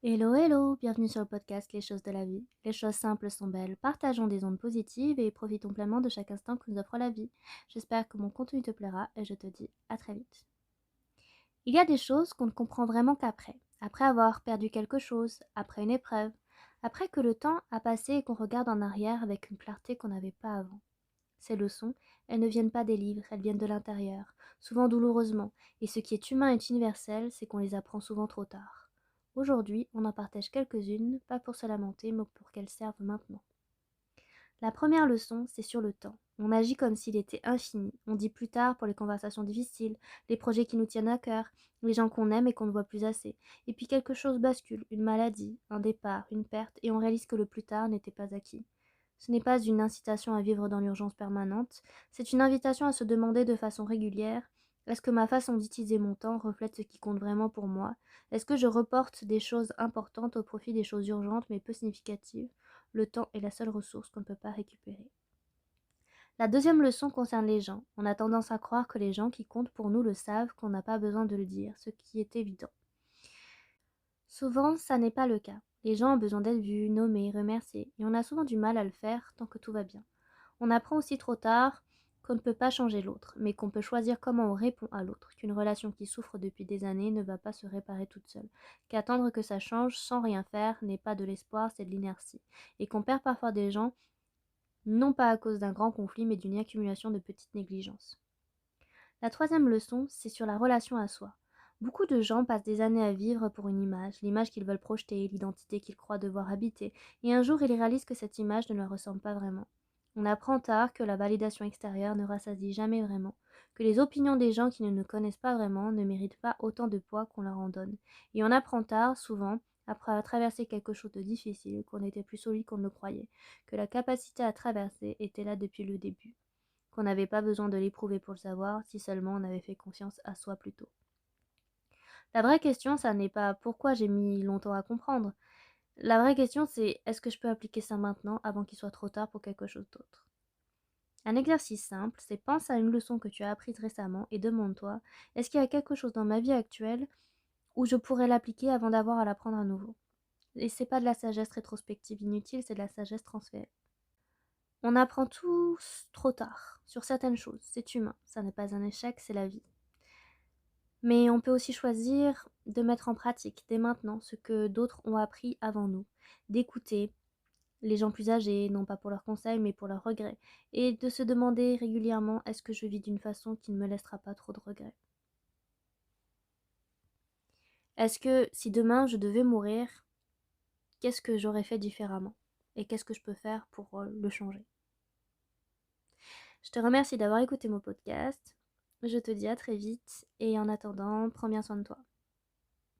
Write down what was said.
Hello, hello, bienvenue sur le podcast Les choses de la vie. Les choses simples sont belles, partageons des ondes positives et profitons pleinement de chaque instant que nous offre la vie. J'espère que mon contenu te plaira et je te dis à très vite. Il y a des choses qu'on ne comprend vraiment après avoir perdu quelque chose, après une épreuve, après que le temps a passé et qu'on regarde en arrière avec une clarté qu'on n'avait pas avant. Ces leçons, elles ne viennent pas des livres, elles viennent de l'intérieur, souvent douloureusement, et ce qui est humain et universel, c'est qu'on les apprend souvent trop tard. Aujourd'hui, on en partage quelques-unes, pas pour se lamenter, mais pour qu'elles servent maintenant. La première leçon, c'est sur le temps. On agit comme s'il était infini. On dit plus tard pour les conversations difficiles, les projets qui nous tiennent à cœur, les gens qu'on aime et qu'on ne voit plus assez. Et puis quelque chose bascule, une maladie, un départ, une perte, et on réalise que le plus tard n'était pas acquis. Ce n'est pas une incitation à vivre dans l'urgence permanente, c'est une invitation à se demander de façon régulière: est-ce que ma façon d'utiliser mon temps reflète ce qui compte vraiment pour moi? Est-ce que je reporte des choses importantes au profit des choses urgentes mais peu significatives? Le temps est la seule ressource qu'on ne peut pas récupérer. La deuxième leçon concerne les gens. On a tendance à croire que les gens qui comptent pour nous le savent, qu'on n'a pas besoin de le dire, ce qui est évident. Souvent, ça n'est pas le cas. Les gens ont besoin d'être vus, nommés, remerciés, et on a souvent du mal à le faire tant que tout va bien. On apprend aussi trop tard qu'on ne peut pas changer l'autre, mais qu'on peut choisir comment on répond à l'autre, qu'une relation qui souffre depuis des années ne va pas se réparer toute seule, qu'attendre que ça change sans rien faire n'est pas de l'espoir, c'est de l'inertie, et qu'on perd parfois des gens, non pas à cause d'un grand conflit, mais d'une accumulation de petites négligences. La troisième leçon, c'est sur la relation à soi. Beaucoup de gens passent des années à vivre pour une image, l'image qu'ils veulent projeter, l'identité qu'ils croient devoir habiter, et un jour ils réalisent que cette image ne leur ressemble pas vraiment. On apprend tard que la validation extérieure ne rassasie jamais vraiment, que les opinions des gens qui ne nous connaissent pas vraiment ne méritent pas autant de poids qu'on leur en donne. Et on apprend tard, souvent, après avoir traversé quelque chose de difficile, qu'on était plus solide qu'on ne le croyait, que la capacité à traverser était là depuis le début, qu'on n'avait pas besoin de l'éprouver pour le savoir, si seulement on avait fait confiance à soi plus tôt. La vraie question, ça n'est pas pourquoi j'ai mis longtemps à comprendre. La vraie question, c'est est-ce que je peux appliquer ça maintenant avant qu'il soit trop tard pour quelque chose d'autre. Un exercice simple, c'est pense à une leçon que tu as apprise récemment et demande-toi, est-ce qu'il y a quelque chose dans ma vie actuelle où je pourrais l'appliquer avant d'avoir à l'apprendre à nouveau? Et c'est pas de la sagesse rétrospective inutile, c'est de la sagesse transférée. On apprend tous trop tard sur certaines choses, c'est humain, ça n'est pas un échec, c'est la vie. Mais on peut aussi choisir de mettre en pratique dès maintenant ce que d'autres ont appris avant nous, d'écouter les gens plus âgés, non pas pour leurs conseils mais pour leurs regrets, et de se demander régulièrement est-ce que je vis d'une façon qui ne me laissera pas trop de regrets. Est-ce que si demain je devais mourir, qu'est-ce que j'aurais fait différemment? Et qu'est-ce que je peux faire pour le changer? Je te remercie d'avoir écouté mon podcast. Je te dis à très vite et en attendant, prends bien soin de toi.